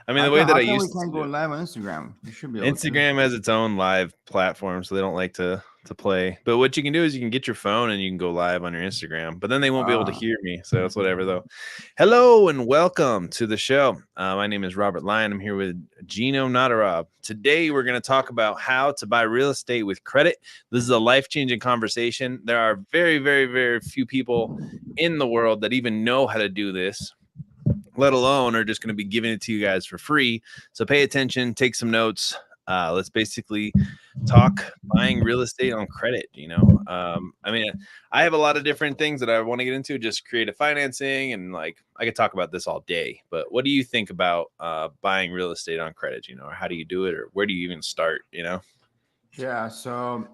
I mean, the way that How I come we used can't to go do it. live on Instagram? We should be able to. Instagram has its own live platform, so they don't like to play. But what you can do is you can get your phone and you can go live on your Instagram. But then they won't be able to Uh, hear me, so it's whatever though. Hello and welcome to the show. My name is Robert Lyon. I'm here with Gino Nadarab. Today we're going to talk about how to buy real estate with credit. This is a life-changing conversation. There are very, very, very few people in the world that even know how to do this, let alone are just going to be giving it to you guys for free. So pay attention, take some notes. Let's basically talk buying real estate on credit. I mean, I have a lot of different things that I want to get into, just creative financing, and like I could talk about this all day. But what do you think about buying real estate on credit? Or how do you do it, or where do you even start? yeah. So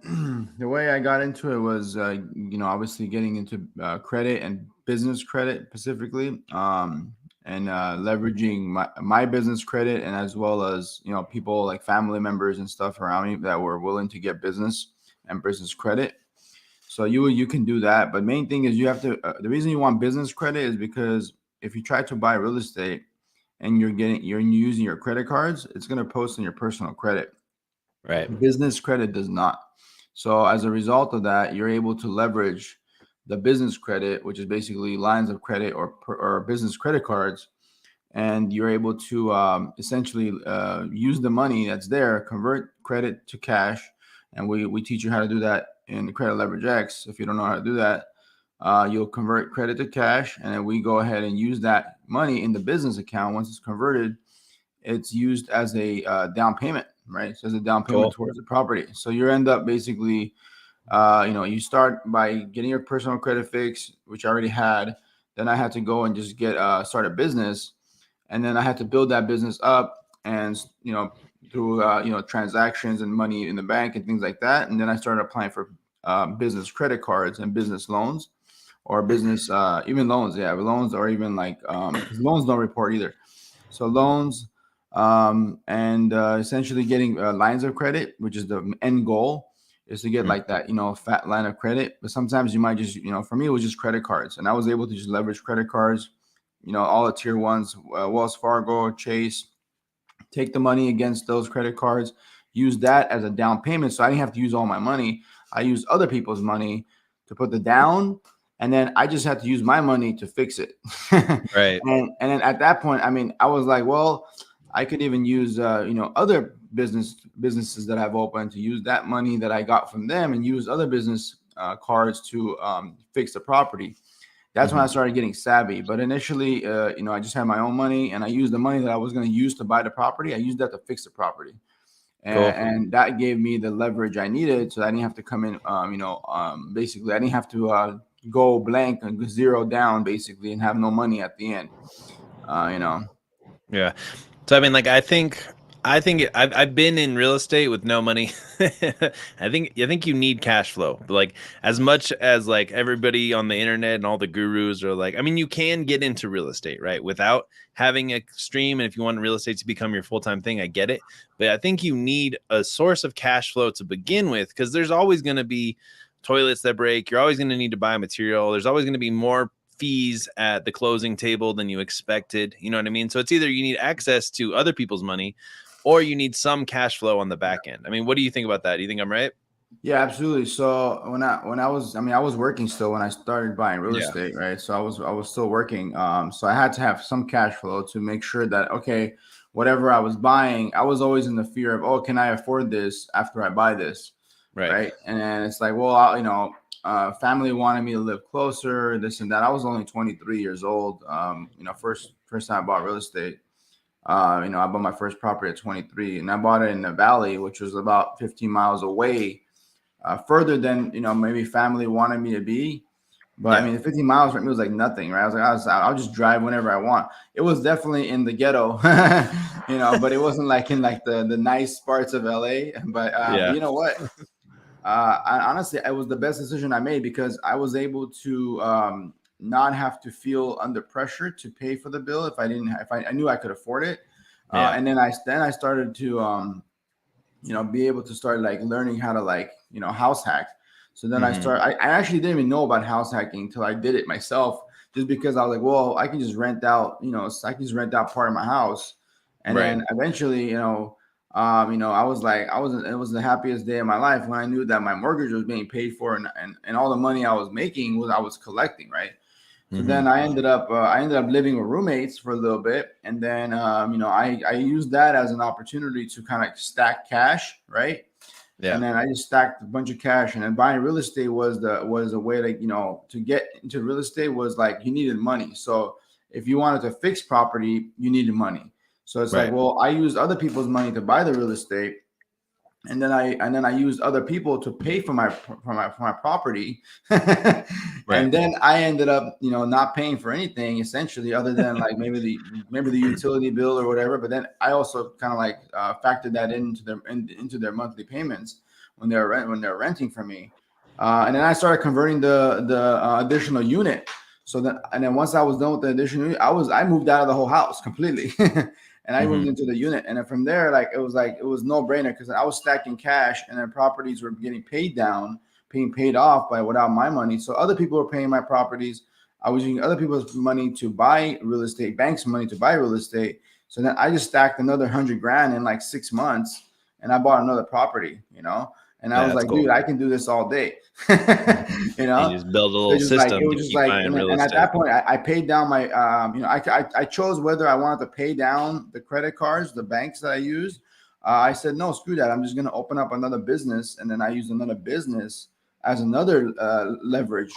the way I got into it was, obviously getting into credit and business credit specifically, and leveraging my business credit, and as well as people like family members and stuff around me that were willing to get business and business credit. So you can do that, but main thing is you have to. The reason you want business credit is because if you try to buy real estate and you're using your credit cards, it's going to post on your personal credit. Right. Business credit does not. So as a result of that, you're able to leverage the business credit, which is basically lines of credit or business credit cards, and you're able to essentially use the money that's there, convert credit to cash, and we teach you how to do that in the Credit Leverage X. If you don't know how to do that, you'll convert credit to cash, and then we go ahead and use that money in the business account. Once it's converted, it's used as a down payment, right? So as a down payment Cool. towards the property. So you end up basically, you start by getting your personal credit fix, which I already had. Then I had to go and just get start a business, and then I had to build that business up, and through transactions and money in the bank and things like that. And then I started applying for business credit cards and business loans, or business even loans, yeah, loans, or even like because loans don't report either. So loans, and essentially getting lines of credit, which is the end goal, is to get Mhm. like that, fat line of credit. But sometimes you might just, for me, it was just credit cards, and I was able to just leverage credit cards, all the tier ones, Wells Fargo, Chase, take the money against those credit cards, use that as a down payment. So I didn't have to use all my money. I used other people's money to put the down, and then I just had to use my money to fix it. Right. And then at that point, I mean, I was like, well, I could even use other businesses that I've opened, to use that money that I got from them and use other business cards to fix the property. That's when I Hmm. started getting savvy. But initially, I just had my own money, and I used the money that I was going to use to buy the property. I used that to fix the property, Cool. and that gave me the leverage I needed, so I didn't have to come in. Basically, I didn't have to go blank and zero down, basically, and have no money at the end. Uh, you know, Yeah. So I mean, like, I've been in real estate with no money. I think you need cash flow. But like, as much as like everybody on the internet and all the gurus are like, I mean, you can get into real estate, right, without having a stream. And if you want real estate to become your full-time thing, I get it. But I think you need a source of cash flow to begin with, because there's always going to be toilets that break. You're always going to need to buy material. There's always going to be more fees at the closing table than you expected. You know what I mean? So it's either you need access to other people's money, or you need some cash flow on the back end. I mean, what do you think about that? Do you think I'm right? yeah, absolutely. So when I was, I mean, I was working still when I started buying real Yeah. estate, right? So I was still working. So I had to have some cash flow to make sure that, okay, whatever I was buying, I was always in the fear of, oh, can I afford this after I buy this, Right. right? And then it's like, well, family wanted me to live closer, this and that. I was only 23 years old. First time I bought real estate. I bought my first property at 23, and I bought it in the valley, which was about 15 miles away, further than maybe family wanted me to be. But I Yeah. mean, 50 miles for me was like nothing, right? I was like, I'll just drive whenever I want. It was definitely in the ghetto, but it wasn't like in like the nice parts of LA. But Yeah. you know what? Honestly, it was the best decision I made, because I was able to not have to feel under pressure to pay for the bill if I knew I could afford it. Yeah. And then I started to be able to start like learning how to like house hack. So then Hmm. I actually didn't even know about house hacking until I did it myself, just because I was like, well, I can just rent out, I can just rent out part of my house, And then eventually, I was like, it was the happiest day of my life when I knew that my mortgage was being paid for, and all the money I was making I was collecting, right? So then I ended up living with roommates for a little bit, and then I used that as an opportunity to kind of stack cash, right? Yeah. And then I just stacked a bunch of cash, and then buying real estate was a way to get into real estate was like you needed money. So if you wanted to fix property, you needed money. So it's like, well, I used other people's money to buy the real estate, and then I used other people to pay for my property, and then I ended up not paying for anything essentially, other than like maybe the utility bill or whatever. But then I also kind of like factored that into their monthly payments when they're renting from me, and then I started converting the additional unit. So then once I was done with the additional unit, I moved out of the whole house completely. And I moved into the unit, and then from there, it was no brainer because I was stacking cash, and then properties were getting paid off without my money. So other people were paying my properties. I was using other people's money to buy real estate, banks' money to buy real estate. So then I just stacked another $100,000 in like 6 months, and I bought another property. And I was like, dude, I can do this all day. You just build a little system. And at that point, I paid down my, I chose whether I wanted to pay down the credit cards, the banks that I used. I said, no, screw that. I'm just going to open up another business. And then I used another business as another leverage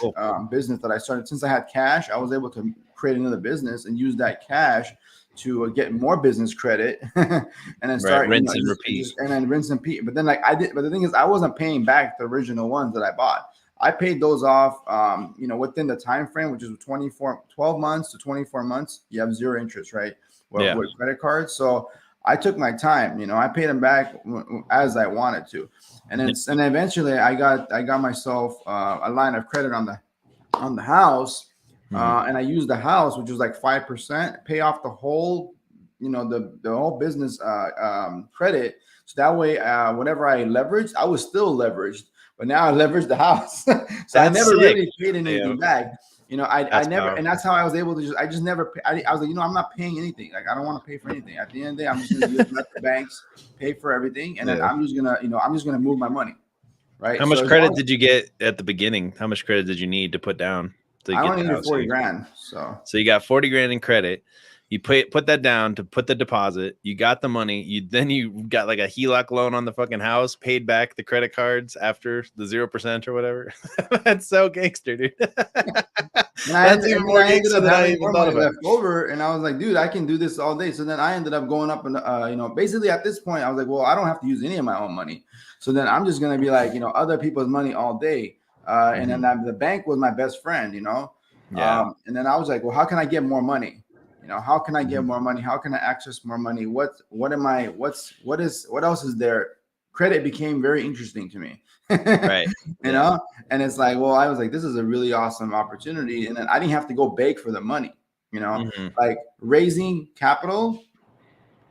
business that I started. Since I had cash, I was able to create another business and use that cash to get more business credit and then start rinse and repeat. But then but the thing is, I wasn't paying back the original ones that I bought. I paid those off, within the time frame, which is 12 months to 24 months. You have zero interest, right? With credit cards. So I took my time. I paid them back as I wanted to, and then eventually I got myself a line of credit on the house. And I used the house, which was like 5%, pay off the whole, the whole business credit. So that way, whenever I leveraged, I was still leveraged, but now I leveraged the house. So I never really paid anything back. I never, and that's how I was able to I was like, I'm not paying anything. Like, I don't want to pay for anything. At the end of the day, I'm just going to let the banks pay for everything. And then I'm just going to move my money. Right. How much credit did you get at the beginning? How much credit did you need to put down? I only needed $40,000. So you got $40,000 in credit. You put that down to put the deposit. You got the money. You got like a HELOC loan on the fucking house. Paid back the credit cards after the 0% or whatever. That's so gangster, dude. That's even more gangster than I even thought about. Left over, and I was like, dude, I can do this all day. So then I ended up going up, and basically at this point, I was like, well, I don't have to use any of my own money. So then I'm just gonna be like, other people's money all day. And then the bank was my best friend, and then I was like, well, how can I get more money? How can I get more money? How can I access more money? What else is there? Credit became very interesting to me, right? And it's like, well, I was like, this is a really awesome opportunity. And then I didn't have to go beg for the money, like raising capital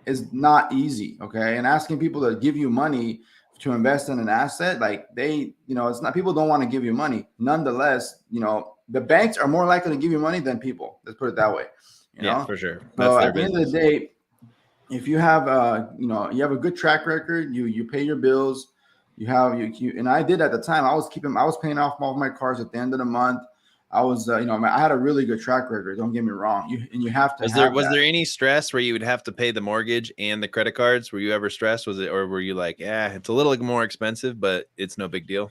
is not easy. Okay. And asking people to give you money to invest in an asset, like it's not, people don't want to give you money. Nonetheless, the banks are more likely to give you money than people. Let's put it that way. For sure. So at the end of the day, if you have you have a good track record, you pay your bills, and I did at the time. I was paying off all of my cars at the end of the month. I was, I had a really good track record. Don't get me wrong. You have to. Was there any stress where you would have to pay the mortgage and the credit cards? Were you ever stressed? Or were you like, yeah, it's a little more expensive, but it's no big deal?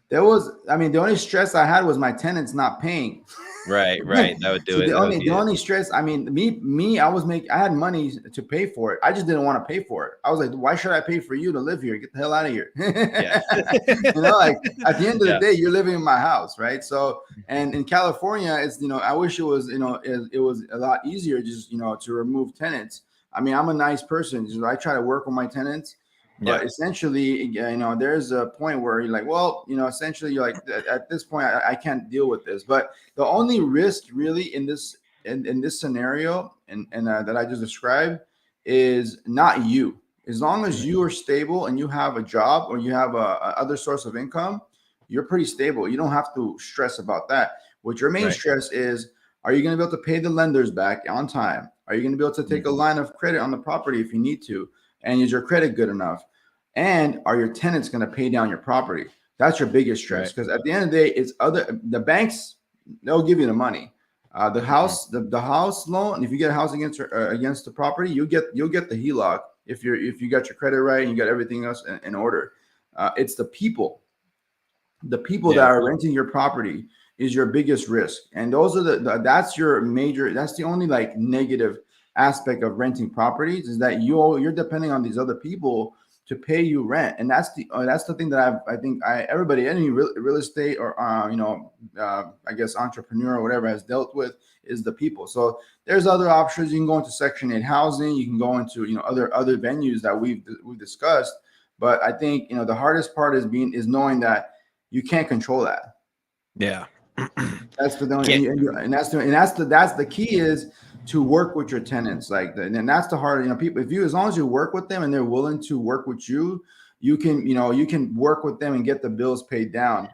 The only stress I had was my tenants not paying. Right. That would do it. The only stress, I had money to pay for it. I just didn't want to pay for it. I was like, why should I pay for you to live here? Get the hell out of here. Yeah. Like at the end of the day, you're living in my house, right? So, and in California, it's, I wish it was, it was a lot easier just, to remove tenants. I mean, I'm a nice person. I try to work with my tenants. But essentially, there's a point where you're like, well, essentially you're like, at this point, I can't deal with this. But the only risk really in this scenario and that I just described is not you. As long as you are stable and you have a job or you have a other source of income, you're pretty stable. You don't have to stress about that. What your main stress is Are you going to be able to pay the lenders back on time? Are you going to be able to take a line of credit on the property if you need to? And is your credit good enough? And are your tenants going to pay down your property? That's your biggest stress, because at the end of the day, it's the banks, they'll give you the money. The house loan, if you get a house against the property, you'll get the HELOC if you got your credit right and you got everything else in order. It's the people that are renting your property is your biggest risk, and those are that's the only like negative aspect of renting properties, is that you're depending on these other people to pay you rent. And that's the thing that I think everybody, any real estate or I guess entrepreneur or whatever has dealt with, is the people. So there's other options. You can go into Section 8 housing, you can go into other venues that we've discussed, but I think the hardest part is knowing that you can't control that. Yeah. That's the key, is to work with your tenants. And that's the hard, people, as long as you work with them and they're willing to work with you, you can work with them and get the bills paid down.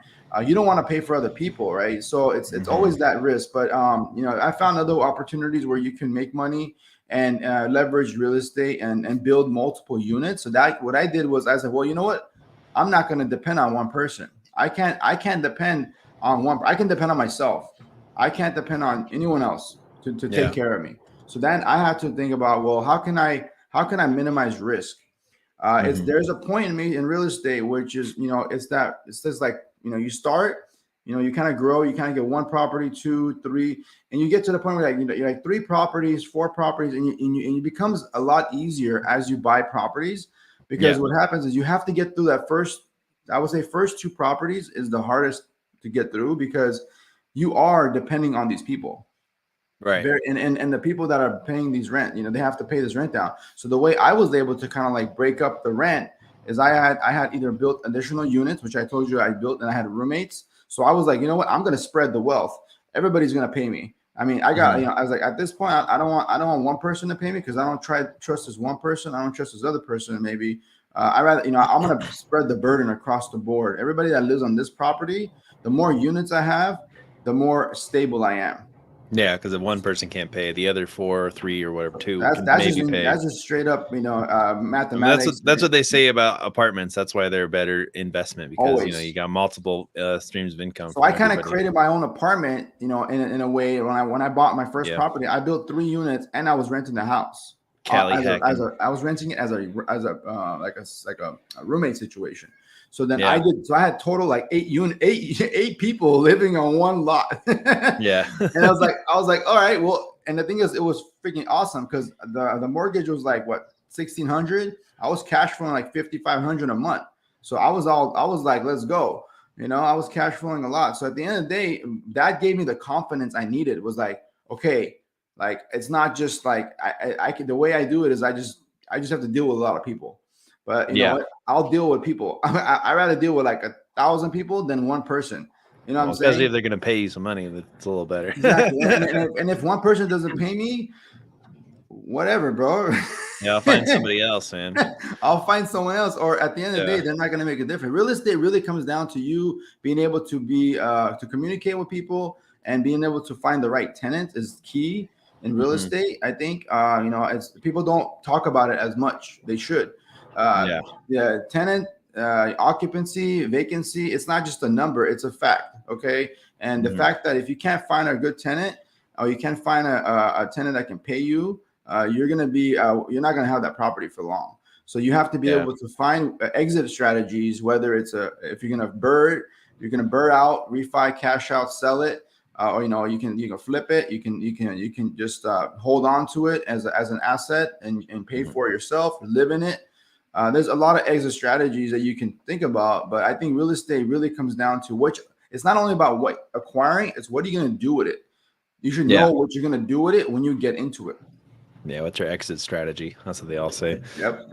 You don't want to pay for other people, right? So it's always that risk. But I found other opportunities where you can make money and leverage real estate and build multiple units. So that what I did was I said, well, you know what? I'm not going to depend on one person. I can't depend on one. I can depend on myself. I can't depend on anyone else to take care of me. So then I have to think about, well, how can I minimize risk? There's a point in real estate, which is, it's just like, you start, you kind of grow, you kind of get one property, 2, 3, and you get to the point where you're like 3 properties, 4 properties, and it becomes a lot easier as you buy properties, because what happens is you have to get through that first 2 properties is the hardest to get through, because you are depending on these people. Right. And the people that are paying these rent, they have to pay this rent down. So the way I was able to kind of like break up the rent is I had either built additional units, which I told you I built, and I had roommates. So I was like, you know what, I'm going to spread the wealth. Everybody's going to pay me. I mean, I got, I was like, at this point, I don't want one person to pay me, because I don't trust this one person. I don't trust this other person. Maybe I rather, I'm going to spread the burden across the board. Everybody that lives on this property, the more units I have, the more stable I am. Yeah, because if one person can't pay, the other 4 or 3 or whatever, 2 that's can maybe pay. That's just straight up, mathematics. I mean, that's what they say about apartments. That's why they're a better investment, because you got multiple streams of income. So I kind of created my own apartment, in a way. When I bought my first property, I built 3 units and I was renting the house. I was renting it as a roommate situation. So then I had total like 8 people living on one lot. Yeah. And I was like, all right, well, and the thing is, it was freaking awesome, because the mortgage was like what, $1,600. I was cash flowing like $5,500 a month. So I was like, let's go. I was cash flowing a lot. So at the end of the day, that gave me the confidence I needed. It was like, okay, like it's not just like I can, the way I do it is I just have to deal with a lot of people. But you know what? I'll deal with people. I rather deal with like 1,000 people than one person. You know what I'm saying? Especially if they're going to pay you some money, it's a little better. Exactly. and if one person doesn't pay me, whatever, bro. Yeah, I'll find somebody else, man. I'll find someone else. Or at the end of the day, they're not going to make a difference. Real estate really comes down to you being able to to communicate with people, and being able to find the right tenant is key in real estate. I think people don't talk about it as much. They should. Tenant occupancy, vacancy, it's not just a number, it's a fact. Okay. And the fact that if you can't find a good tenant, or you can't find a tenant that can pay you, you're not going to have that property for long. So you have to be able to find exit strategies, whether it's if you're going to burr out, refi, cash out, sell it, or you can flip it. You can just hold on to it as an asset and pay for it yourself, live in it. There's a lot of exit strategies that you can think about, but I think real estate really comes down to it's not only about what acquiring, it's what are you going to do with it. You should know what you're going to do with it when you get into it. Yeah, what's your exit strategy? That's what they all say. Yep.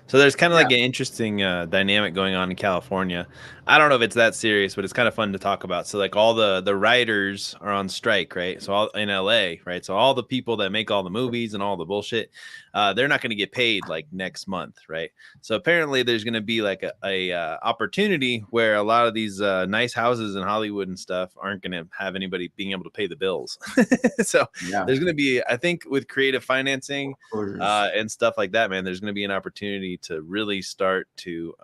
So there's kind of Yeah. like an interesting dynamic going on in California. I don't know if it's that serious, but it's kind of fun to talk about. So like all the writers are on strike, right? So all in LA, right? So all the people that make all the movies and all the bullshit, they're not going to get paid like next month, right? So apparently there's going to be like a opportunity where a lot of these nice houses in Hollywood and stuff aren't going to have anybody being able to pay the bills. So Yeah. there's going to be, I think, with creative financing Closures. and stuff like that, man, there's going to be an opportunity to really start to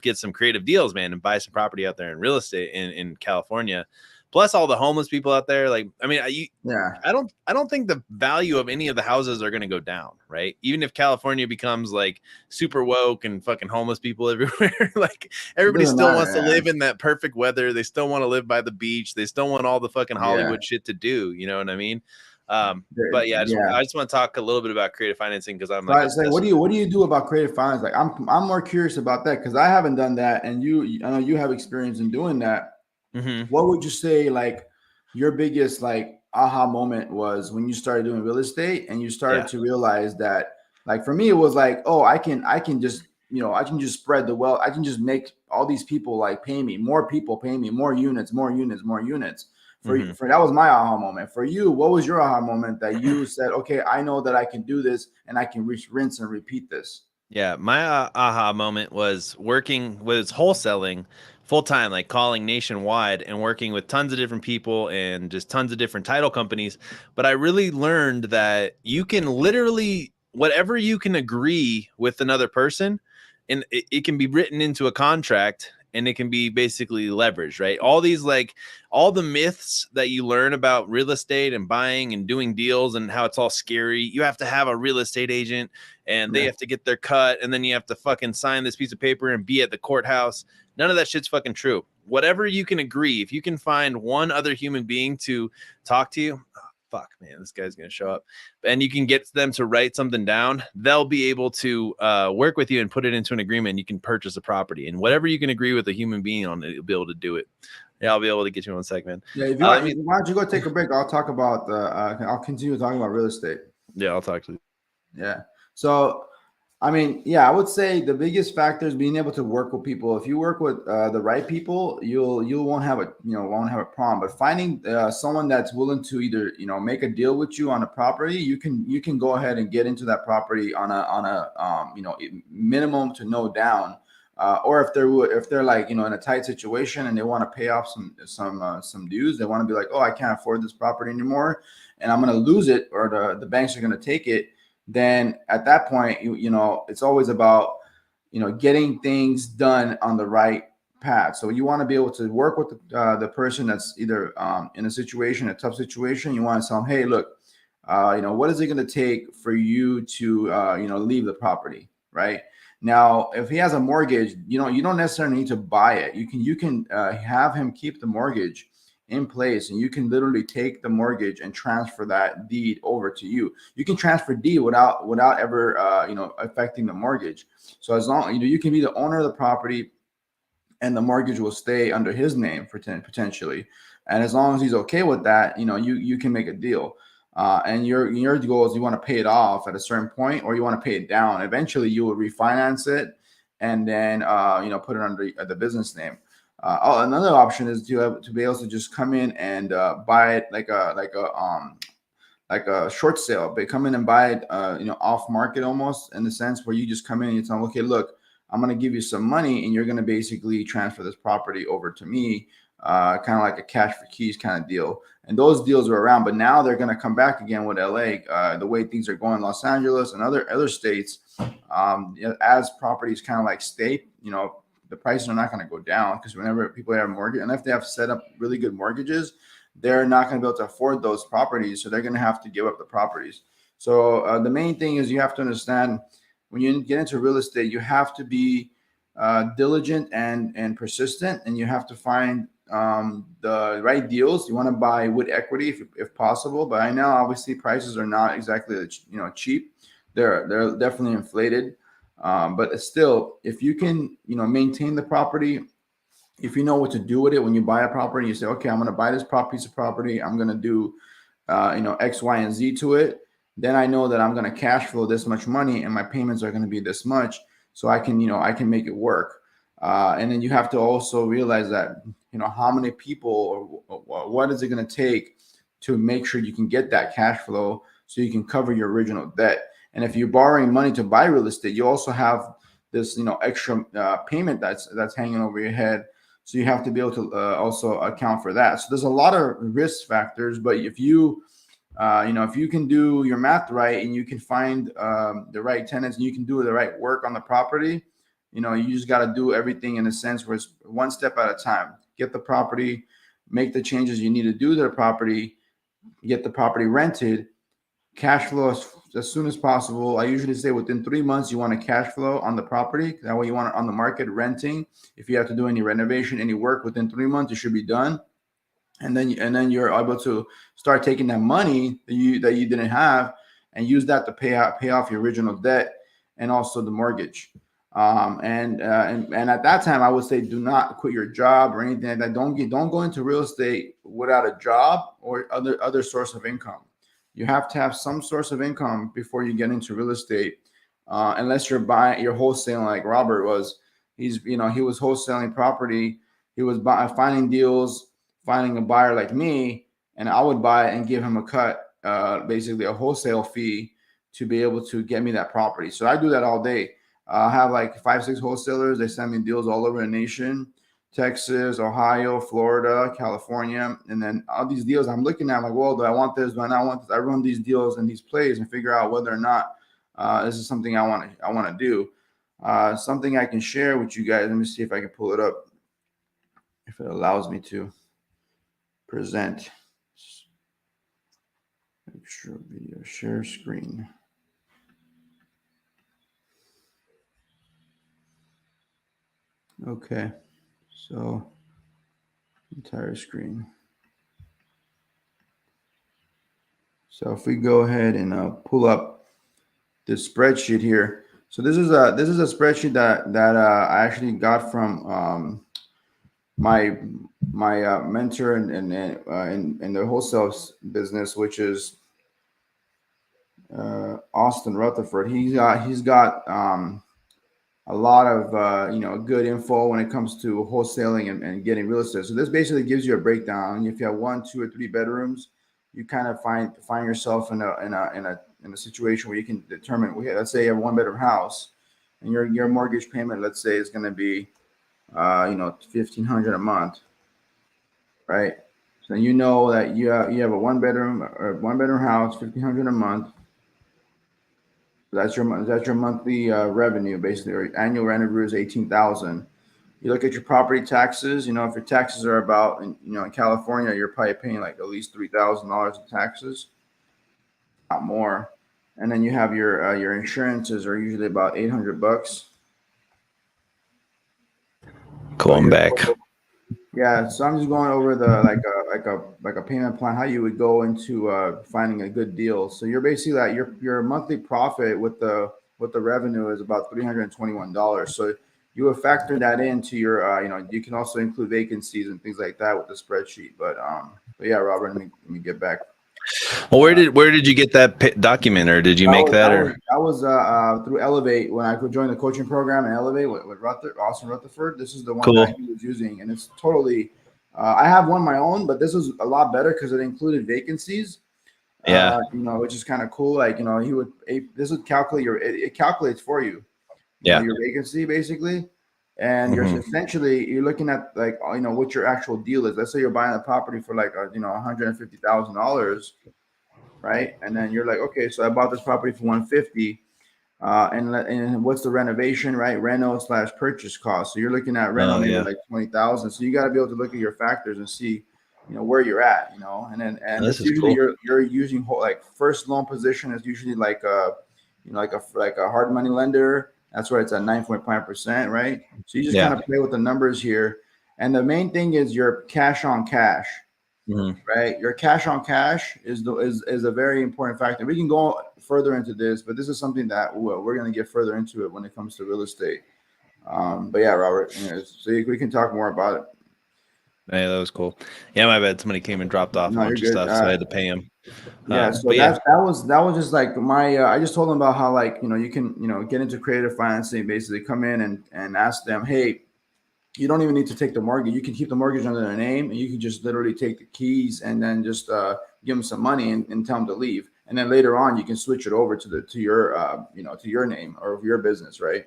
get some creative deals, man, and buy some property out there in real estate in California. Plus all the homeless people out there. Like, I mean, Yeah. I don't think the value of any of the houses are going to go down, right? Even if California becomes like super woke and fucking homeless people everywhere, like It everybody doesn't still wants to matter. live in that perfect weather. They still want to live by the beach. They still want all the fucking Yeah. Hollywood shit to do. You know what I mean? Yeah. But yeah, Yeah. I just want to talk a little bit about creative financing because I'm So like I say, obsessed. what do you do about creative finance? Like, I'm more curious about that because I haven't done that, and I know you have experience in doing that. Mm-hmm. What would you say, like, your biggest like aha moment was when you started doing real estate and you started Yeah. to realize that, like, for me, it was like, oh, I can just, I can just spread the wealth. I can just make all these people like pay me, more people pay me, more units, more units, more units. Mm-hmm. For that was my aha moment. For you, what was your aha moment that you said, okay, I know that I can do this and I can rinse and repeat this? Yeah, my aha moment was working with wholesaling full time, like calling nationwide and working with tons of different people and just tons of different title companies. But I really learned that you can literally, whatever you can agree with another person, and it can be written into a contract and it can be basically leveraged, right? All these, like, all the myths that you learn about real estate and buying and doing deals and how it's all scary. You have to have a real estate agent and they Yeah. have to get their cut, and then you have to fucking sign this piece of paper and be at the courthouse. None of that shit's fucking true. Whatever you can agree, if you can find one other human being to talk to you, oh, fuck, man, this guy's gonna show up, and you can get them to write something down, they'll be able to work with you and put it into an agreement. You can purchase a property, and whatever you can agree with a human being on, you'll be able to do it. Yeah, I'll be able to get you on segment. Yeah. If you Let want, me, why don't you go take a break? I'll talk about I'll continue talking about real estate. yeah, I'll talk to you. Yeah. So, I mean, yeah, I would say the biggest factor is being able to work with people. If you work with the right people, you won't have a won't have a problem. But finding someone that's willing to either make a deal with you on a property, you can go ahead and get into that property on a minimum to no down. Or if they're like in a tight situation and they want to pay off some dues, they want to be like, oh, I can't afford this property anymore, and I'm going to lose it, or the banks are going to take it. Then at that point, it's always about getting things done on the right path. So you want to be able to work with the person that's either in a tough situation. You want to tell them, hey, look, what is it going to take for you to leave the property, right? Now, if he has a mortgage, you don't necessarily need to buy it. You can have him keep the mortgage in place, and you can literally take the mortgage and transfer that deed over to you. You can transfer deed without ever affecting the mortgage. So as long you can be the owner of the property, and the mortgage will stay under his name for potentially. And as long as he's okay with that, you can make a deal. And your goal is you want to pay it off at a certain point, or you want to pay it down. Eventually, you will refinance it, and then put it under the business name. Another option is to be able to just come in and buy it like a short sale, but come in and buy it, off market, almost in the sense where you just come in and you tell them, okay, look, I'm going to give you some money and you're going to basically transfer this property over to me, kind of like a cash for keys kind of deal. And those deals are around, but now they're going to come back again with LA, the way things are going in Los Angeles and other states, as properties kind of like state, the prices are not going to go down, because whenever people have a mortgage, and if they have set up really good mortgages, they're not going to be able to afford those properties. So they're going to have to give up the properties. So the main thing is you have to understand, when you get into real estate, you have to be diligent and persistent, and you have to find the right deals. You want to buy with equity if possible. But I know obviously prices are not exactly cheap. They're definitely inflated. But still, if you can maintain the property, if you know what to do with it when you buy a property, you say, okay, I'm going to buy this piece of property. I'm going to do, X, Y, and Z to it. then I know that I'm going to cash flow this much money and my payments are going to be this much. So I can, I can make it work. And then you have to also realize that, how many people or what is it going to take to make sure you can get that cash flow so you can cover your original debt. And if you're borrowing money to buy real estate, you also have this, extra payment that's hanging over your head. So you have to be able to also account for that. So there's a lot of risk factors, but if you if you can do your math right and you can find the right tenants and you can do the right work on the property, you just got to do everything in a sense where it's one step at a time. Get the property, make the changes you need to do to the property, get the property rented, cash flow as soon as possible. I usually say within 3 months, you want a cash flow on the property. That way you want it on the market renting. If you have to do any renovation, any work within 3 months, it should be done. And then you're able to start taking that money that you didn't have and use that to pay off your original debt and also the mortgage. And at that time, I would say do not quit your job or anything like that. Don't go into real estate without a job or other source of income. You have to have some source of income before you get into real estate, unless you're wholesaling like Robert was. He was wholesaling property. He was finding deals, finding a buyer like me, and I would buy it and give him a cut, basically a wholesale fee to be able to get me that property. So I do that all day. I have like 5-6 wholesalers. They send me deals all over the nation. Texas, Ohio, Florida, California, and then all these deals I'm looking at, like, well, do I want this? Do I not want this? I run these deals and these plays and figure out whether or not this is something I want to do. Something I can share with you guys. Let me see if I can pull it up, if it allows me to present. Make sure video share screen. Okay. So entire screen. So if we go ahead and pull up this spreadsheet here. So this is a spreadsheet that I actually got from my mentor in the wholesale business, which is Austin Rutherford. He's got a lot of good info when it comes to wholesaling and getting real estate. So this basically gives you a breakdown. If you have 1, 2, or 3 bedrooms, you kind of find yourself in a situation where you can determine. Let's say you have a 1-bedroom house, and your mortgage payment, let's say, is going to be $1,500 a month, right? So you know that you have a 1-bedroom house, $1,500 a month. That's your monthly revenue, basically, or annual revenue is $18,000. You look at your property taxes. If your taxes are about, in California, you're probably paying like at least $3,000 in taxes, not more. And then you have your insurances are usually about $800. Cool, I'm back. Yeah, so I'm just going over the like a payment plan, how you would go into finding a good deal. So you're basically like your monthly profit with the revenue is about $321. So you would factor that into your you can also include vacancies and things like that with the spreadsheet. But yeah, Robert, let me get back. Well, where did you get that document, or did you make that? That was through Elevate when I could join the coaching program in Elevate with Austin Rutherford. This is the one that he was using, and it's totally. I have one of my own, but this was a lot better because it included vacancies. Yeah, which is kind of cool. Like this would calculate it calculates for you. Yeah, your vacancy basically. And you're looking at like what your actual deal is. Let's say you're buying a property for like $150,000, right? And then you're like, okay, so I bought this property for $150, and what's the renovation, right? Reno / purchase cost. So you're looking at reno maybe like $20,000. So you got to be able to look at your factors and see where you're at, and it's usually cool. you're using like first loan position is usually like a like a hard money lender. That's why it's at 9.5%, right? So you just kind of play with the numbers here. And the main thing is your cash on cash, right? Your cash on cash is a very important factor. We can go further into this, but this is something that we're going to get further into it when it comes to real estate. But yeah, Robert, so we can talk more about it. Yeah, that was cool. Yeah, my bad. Somebody came and dropped off a No, you're bunch of good. stuff, so I had to pay him. Yeah, so But yeah, that was just like my I just told them about how, like, you can, get into creative financing, basically come in and ask them, hey, you don't even need to take the mortgage. You can keep the mortgage under their name, and you can just literally take the keys and then just give them some money and tell them to leave. And then later on, you can switch it over to your to your name or your business, right?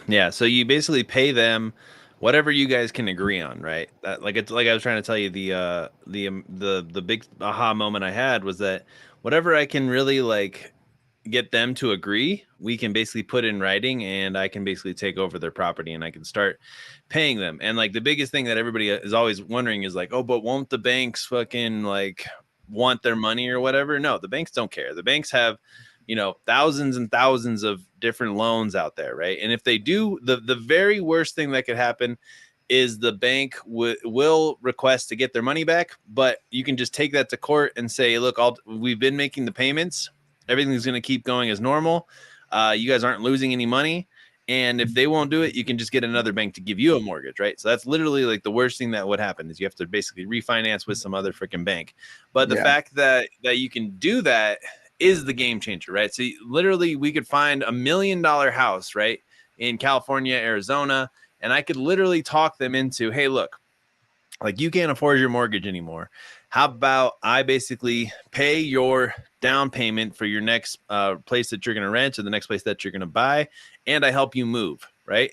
yeah. So you basically pay them whatever you guys can agree on, right? That, like, it's like I was trying to tell you, the big aha moment I had was that whatever I can really like get them to agree, we can basically put in writing, and I can basically take over their property and I can start paying them. And like the biggest thing that everybody is always wondering is like, oh, but won't the banks fucking like want their money or whatever? No, the banks don't care. The banks have, thousands and thousands of different loans out there, right? And if they do, the very worst thing that could happen is the bank will request to get their money back, but you can just take that to court and say, look, we've been making the payments. Everything's going to keep going as normal. You guys aren't losing any money. And if they won't do it, you can just get another bank to give you a mortgage, right? So that's literally like the worst thing that would happen is you have to basically refinance with some other freaking bank. But the Yeah. fact that you can do that is the game changer, right? So literally we could find $1 million house, right, in California, Arizona, and I could literally talk them into, hey, look, like you can't afford your mortgage anymore. How about I basically pay your down payment for your next place that you're going to rent or the next place that you're going to buy, and I help you move, right?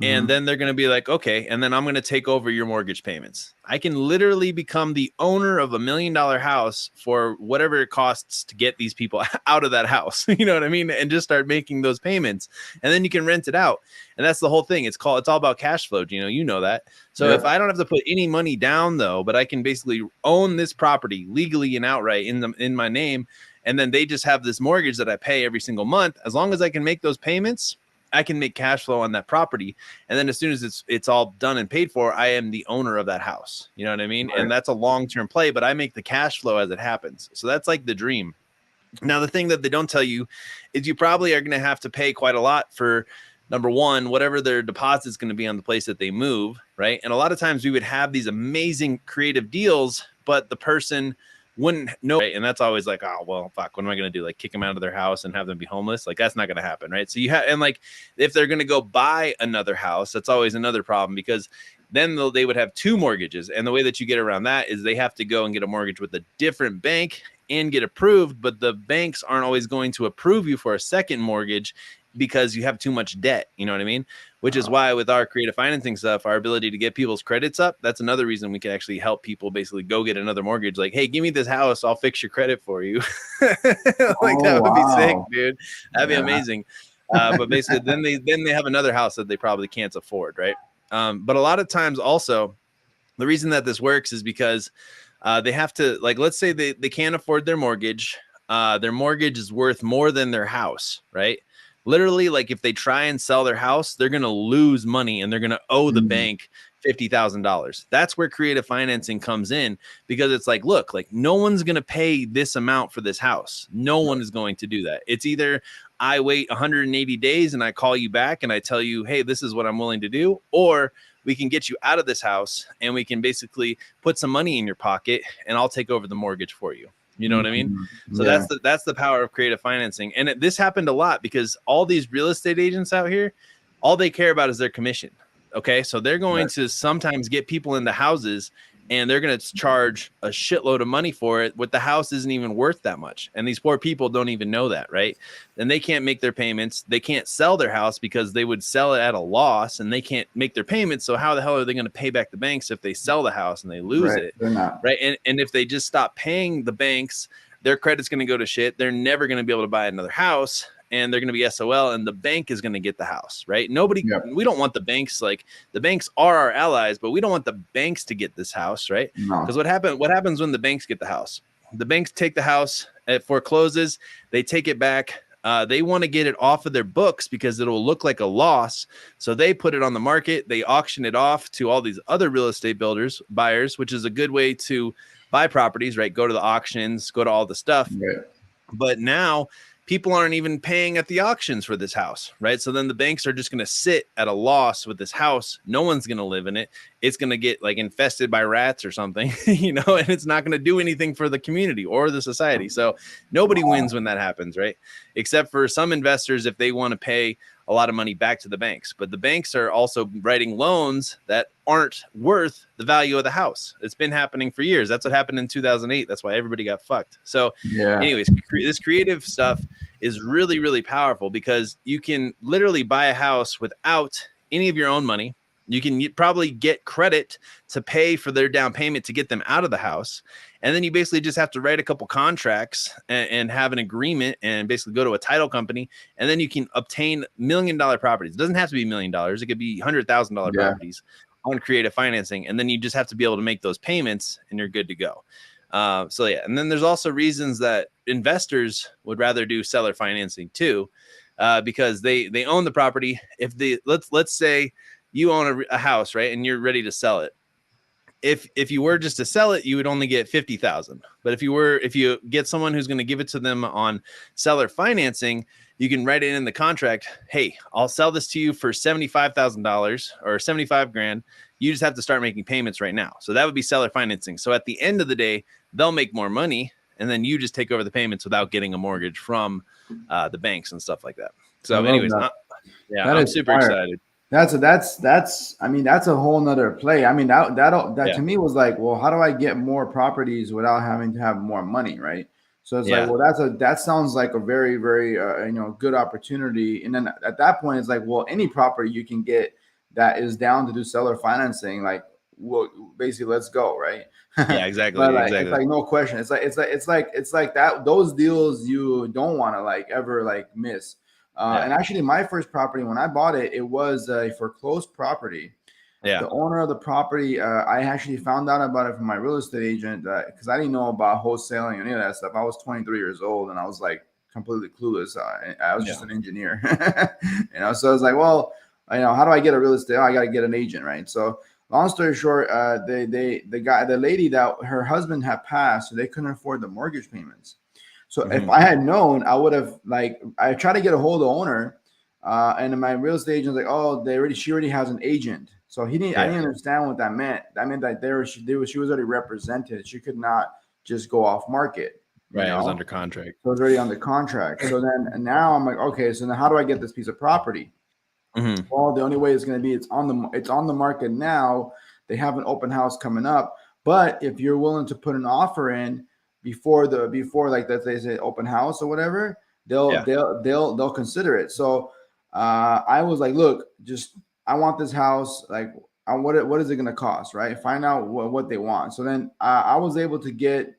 And Mhm. then they're going to be like, okay, and then I'm going to take over your mortgage payments. I can literally become the owner of $1 million house for whatever it costs to get these people out of that house. You know what I mean? And just start making those payments, and then you can rent it out. And that's the whole thing. It's all about cash flow. You know that. So if Yep. I don't have to put any money down though, but I can basically own this property legally and outright in my name, and then they just have this mortgage that I pay every single month, as long as I can make those payments, I can make cash flow on that property. And then as soon as it's all done and paid for, I am the owner of that house. You know what I mean? Right. And that's a long-term play, but I make the cash flow as it happens. So that's like the dream. Now, the thing that they don't tell you is you probably are going to have to pay quite a lot for, number one, whatever their deposit is going to be on the place that they move, right? And a lot of times we would have these amazing creative deals, but the person wouldn't know, right? And that's always like, oh, well, fuck, what am I going to do? Like kick them out of their house and have them be homeless? Like that's not going to happen, right? So you have, and like if they're going to go buy another house, that's always another problem because then they would have two mortgages. And the way that you get around that is they have to go and get a mortgage with a different bank and get approved, but the banks aren't always going to approve you for a second mortgage because you have too much debt. You know what I mean? Which is why with our creative financing stuff, our ability to get people's credits up, that's another reason we can actually help people basically go get another mortgage. Like, hey, give me this house, I'll fix your credit for you. Like Oh that would be sick, wow. dude. That'd be Yeah. amazing. But basically then they have another house that they probably can't afford, right? But a lot of times also the reason that this works is because they have to, like, let's say they can't afford their mortgage. Their mortgage is worth more than their house, right? Literally, like if they try and sell their house, they're going to lose money and they're going to owe the Mhm. bank $50,000. That's where creative financing comes in because it's like, look, like no one's going to pay this amount for this house. No one is going to do that. It's either I wait 180 days and I call you back and I tell you, hey, this is what I'm willing to do, or we can get you out of this house and we can basically put some money in your pocket and I'll take over the mortgage for you. You know what I mean? Mhm. So Yeah. that's the power of creative financing. And this happened a lot because all these real estate agents out here, all they care about is their commission. Okay. So they're going Right. to sometimes get people into houses and they're going to charge a shitload of money for it. What the house isn't even worth that much. And these poor people don't even know that. Right. Then they can't make their payments. They can't sell their house because they would sell it at a loss and they can't make their payments. So how the hell are they going to pay back the banks if they sell the house and they lose Right. it? They're not. Right. And if they just stop paying the banks, their credit's going to go to shit. They're never going to be able to buy another house and they're going to be SOL and the bank is going to get the house, right? Yep. We don't want the banks, like the banks are our allies, but we don't want the banks to get this house, right? Because No. what happens when the banks get the house? The banks take the house, it forecloses, they take it back. They want to get it off of their books because it'll look like a loss. So they put it on the market, they auction it off to all these other real estate buyers, which is a good way to buy properties, right? Go to the auctions, go to all the stuff. Right. But now people aren't even paying at the auctions for this house, right? So then the banks are just going to sit at a loss with this house. No one's going to live in it. It's going to get like infested by rats or something, you know, and it's not going to do anything for the community or the society. So nobody wins when that happens, right? Except for some investors if they want to pay a lot of money back to the banks. But the banks are also writing loans that aren't worth the value of the house. It's been happening for years. That's what happened in 2008. That's why everybody got fucked. So anyways, this creative stuff is really, really powerful because you can literally buy a house without any of your own money. You can probably get credit to pay for their down payment to get them out of the house. And then you basically just have to write a couple contracts and have an agreement and basically go to a title company. And then you can obtain $1 million properties. It doesn't have to be $1 million. It could be $100,000 properties on creative financing. And then you just have to be able to make those payments and you're good to go. So yeah. And then there's also reasons that investors would rather do seller financing too, because they own the property. If let's say you own a house, right? And you're ready to sell it. If you were just to sell it, you would only get 50,000. But if you get someone who's going to give it to them on seller financing, you can write it in the contract. Hey, I'll sell this to you for $75,000 or 75 grand. You just have to start making payments right now. So that would be seller financing. So at the end of the day, they'll make more money. And then you just take over the payments without getting a mortgage from the banks and stuff like that. So anyways, I'm super excited. That's I mean, that's a whole nother play. I mean, that to me was like, well, how do I get more properties without having to have more money, right? So it's like, well, that sounds like a very, very good opportunity. And then at that point, it's like, well, any property you can get that is down to do seller financing, like, well, basically, let's go, right? Yeah, exactly. It's like no question. It's like that. Those deals you don't want to like ever like miss. And actually, my first property, when I bought it, it was a foreclosed property. Yeah. The owner of the property, I actually found out about it from my real estate agent because I didn't know about wholesaling or any of that stuff. I was 23 years old and I was like completely clueless. I was just an engineer, So I was like, well, how do I get a real estate? Oh, I got to get an agent, right? So long story short, the lady that her husband had passed, so they couldn't afford the mortgage payments. So if I had known, I would have I tried to get a hold of the owner, and my real estate agent was like, "Oh, she already has an agent." So he didn't. I didn't understand what that meant. That meant that she was already represented. She could not just go off market. Right, it was under contract. So it was already under contract. So then now I'm like, okay, so then how do I get this piece of property? Well, the only way it's going to be it's on the market now. They have an open house coming up, but if you're willing to put an offer in before like that they say open house or whatever, they'll consider it. So I was like, look, I want this house. Like, what is it going to cost? Right. Find out what they want. So then I was able to get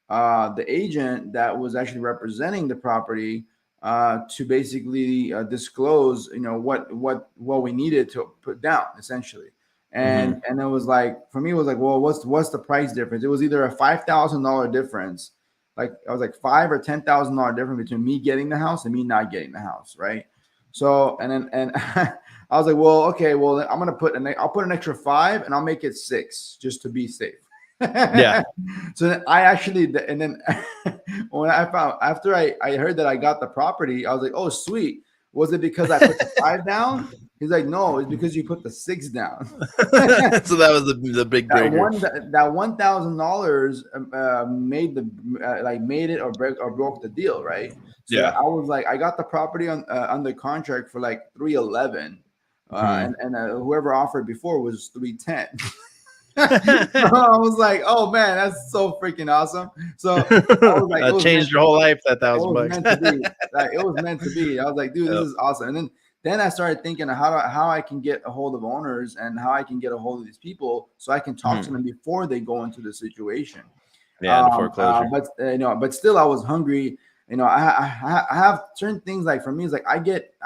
the agent that was actually representing the property to basically disclose, what we needed to put down essentially. And it was like, for me, it was like, well, what's the price difference? It was either a $5,000 difference. Like I was like $5,000 or $10,000 difference between me getting the house and me not getting the house. Right. So, and I was like, well, okay, well, I'm going to I'll put an extra 5 and I'll make it 6 just to be safe. Yeah. So then I actually, and then when after I heard that I got the property, I was like, oh, sweet. Was it because I put the 5 down? He's like, no, it's because you put the 6 down. So that was the big breaker. That $1,000 made it or broke the deal, right? So I was like, I got the property under contract for like $311, and whoever offered before was $310. I was like, oh man, that's so freaking awesome. So I was like, that changed your whole life. That $1,000. It was meant to be. I was like, dude, this is awesome. And then I started thinking of how I can get a hold of owners and how I can get a hold of these people so I can talk to them before they go into the situation. Yeah, before closure. But still, I was hungry. I have certain things, like for me, it's like I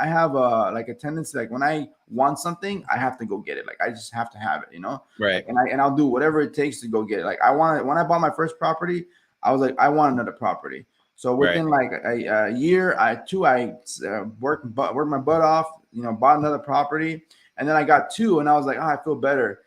have a tendency, like when I want something, I have to go get it. Like I just have to have it, Right. And I'll do whatever it takes to go get it. Like when I bought my first property, I was like, I want another property. So within like a year, I worked my butt off, bought another property, and then I got 2, and I was like, I feel better.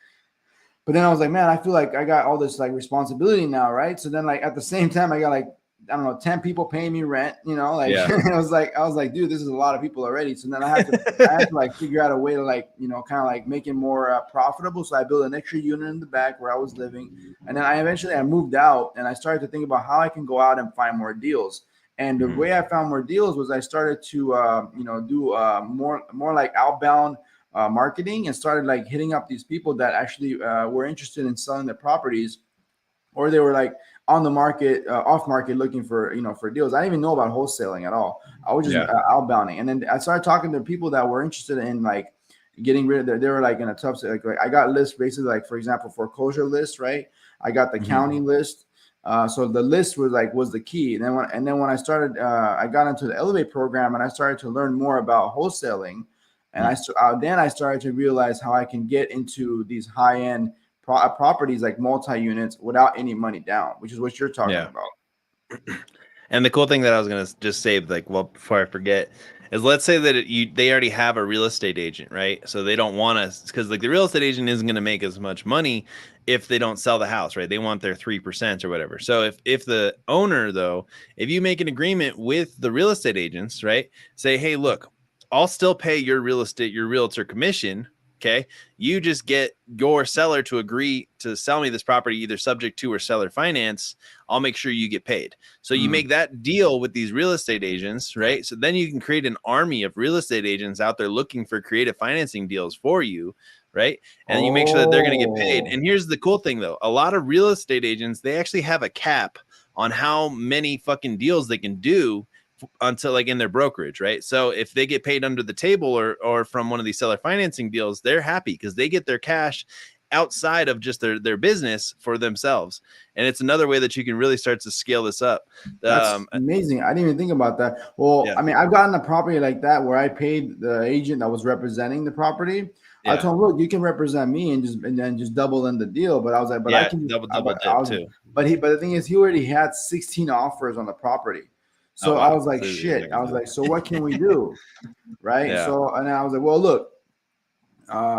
But then I was like, man, I feel like I got all this like responsibility now, right? So then like at the same time, I got like I don't know, 10 people paying me rent, you know, like Yeah. I was like, dude, this is a lot of people already. So then I had to like figure out a way to like, you know, kind of like make it more profitable. So I built an extra unit in the back where I was living. And then I moved out and I started to think about how I can go out and find more deals. And the way I found more deals was I started to, you know, do more like outbound marketing and started like hitting up these people that actually were interested in selling their properties, or they were like on the market, off market, looking for, you know, for deals. I didn't even know about wholesaling at all. I was just Yeah. outbounding, and then I started talking to people that were interested in like getting rid of their. They were like in a tough. Like I got lists basically, like for example, foreclosure list, right? I got the county list. So the list was the key. And then when I started, I got into the Elevate program and I started to learn more about wholesaling. And then I started to realize how I can get into these high end properties like multi units without any money down, which is what you're talking about. And the cool thing that I was gonna just say, like, well, before I forget, is let's say that they already have a real estate agent, right? So they don't want us, because like the real estate agent isn't gonna make as much money if they don't sell the house, right? They want their 3% or whatever. So if the owner though, if you make an agreement with the real estate agents, right? Say, hey, look, I'll still pay your realtor commission. Okay. You just get your seller to agree to sell me this property, either subject to or seller finance. I'll make sure you get paid. So you make that deal with these real estate agents, right? So then you can create an army of real estate agents out there looking for creative financing deals for you, right? And you make sure that they're going to get paid. And here's the cool thing though. A lot of real estate agents, they actually have a cap on how many fucking deals they can do until like in their brokerage, right? So if they get paid under the table or from one of these seller financing deals, they're happy because they get their cash outside of just their business for themselves. And it's another way that you can really start to scale this up. That's amazing. I didn't even think about that. Well, Yeah. I mean, I've gotten a property like that where I paid the agent that was representing the property. I told him, look, you can represent me and then just double in the deal. But I was like, but I can double but dip too. But the thing is, he already had 16 offers on the property. So I was like, shit. I was like, so what can we do? Right. Yeah. So, and I was like, well, look,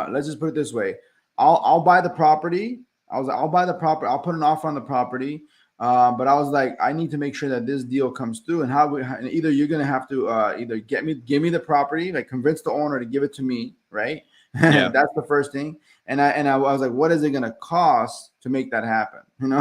let's just put it this way. I'll buy the property. I was like, I'll buy the property. I'll put an offer on the property. But I was like, I need to make sure that this deal comes through. And and either you're gonna have to either give me the property, like convince the owner to give it to me, right? Yeah. That's the first thing. And I was like, what is it gonna cost to make that happen? You know?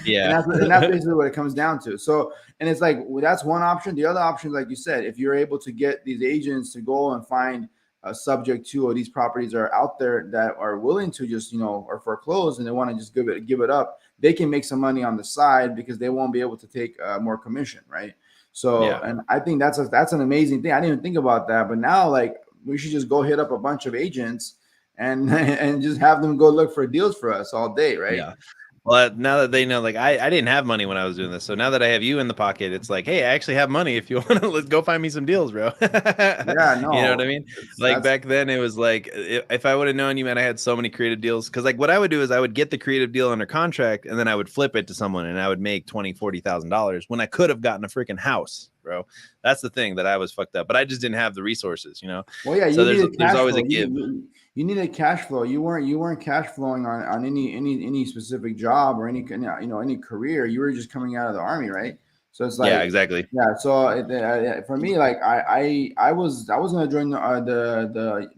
Yeah. and that's basically what it comes down to. So, and it's like, well, that's one option. The other option, like you said, if you're able to get these agents to go and find subject to, or these properties are out there that are willing to just, you know, or foreclose and they want to just give it up, they can make some money on the side because they won't be able to take more commission, right? So, and I think that's an amazing thing. I didn't even think about that, but now like we should just go hit up a bunch of agents and and just have them go look for deals for us all day, right? Yeah. Well, now that they know, like I didn't have money when I was doing this, so now that I have you in the pocket, it's like, hey, I actually have money. If you want to, let's go find me some deals, bro. Yeah, no, you know what I mean? Like back then, it was like if I would have known you, man, I had so many creative deals. Because like what I would do is I would get the creative deal under contract, and then I would flip it to someone, and I would make $20,000-$40,000 when I could have gotten a freaking house, bro. That's the thing that I was fucked up, but I just didn't have the resources, you know. Well, yeah, so there's always a give. You needed cash flow. You weren't cash flowing on any specific job or any career. You were just coming out of the army, right? So it's like, yeah, exactly. Yeah. So for me, like I was gonna join the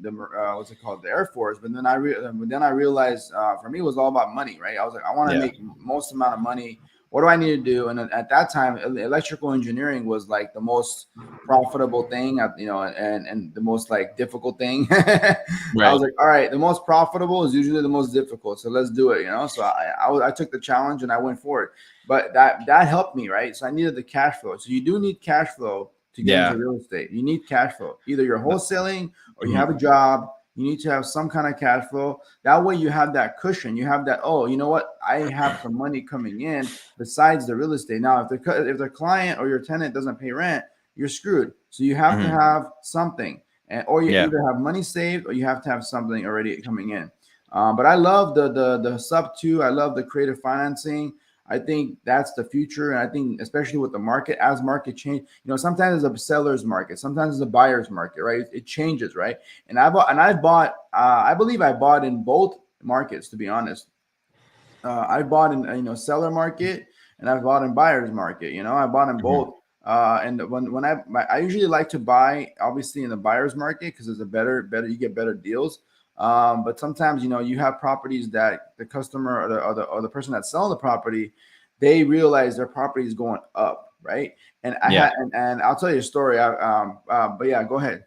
what's it called, the Air Force, but then I realized for me it was all about money, right? I was like, I want to make most amount of money. What do I need to do? And at that time, electrical engineering was like the most profitable thing, and the most like difficult thing. Right. I was like, all right, the most profitable is usually the most difficult, so let's do it, you know. So I took the challenge and I went for it. But that helped me, right? So I needed the cash flow. So you do need cash flow to get into real estate. You need cash flow. Either you're wholesaling or you have a job. You need to have some kind of cash flow. That way you have that cushion. You have that, oh, you know what? I have some money coming in besides the real estate. Now, if the client or your tenant doesn't pay rent, you're screwed. So you have to have something. Or you either have money saved or you have to have something already coming in. But I love the sub two. I love the creative financing. I think that's the future. And I think especially with the market, as market change, you know, sometimes it's a seller's market, sometimes it's a buyer's market, right? It changes, right? And I believe I bought in both markets, to be honest. I bought in, seller market and I've bought in buyer's market. You know, I bought in Mhm. both. And when I usually like to buy obviously in the buyer's market because there's a better you get better deals. But sometimes you know you have properties that the customer or the person that's selling the property, they realize their property is going up, right? And I Yeah. had and I'll tell you a story. But yeah, go ahead.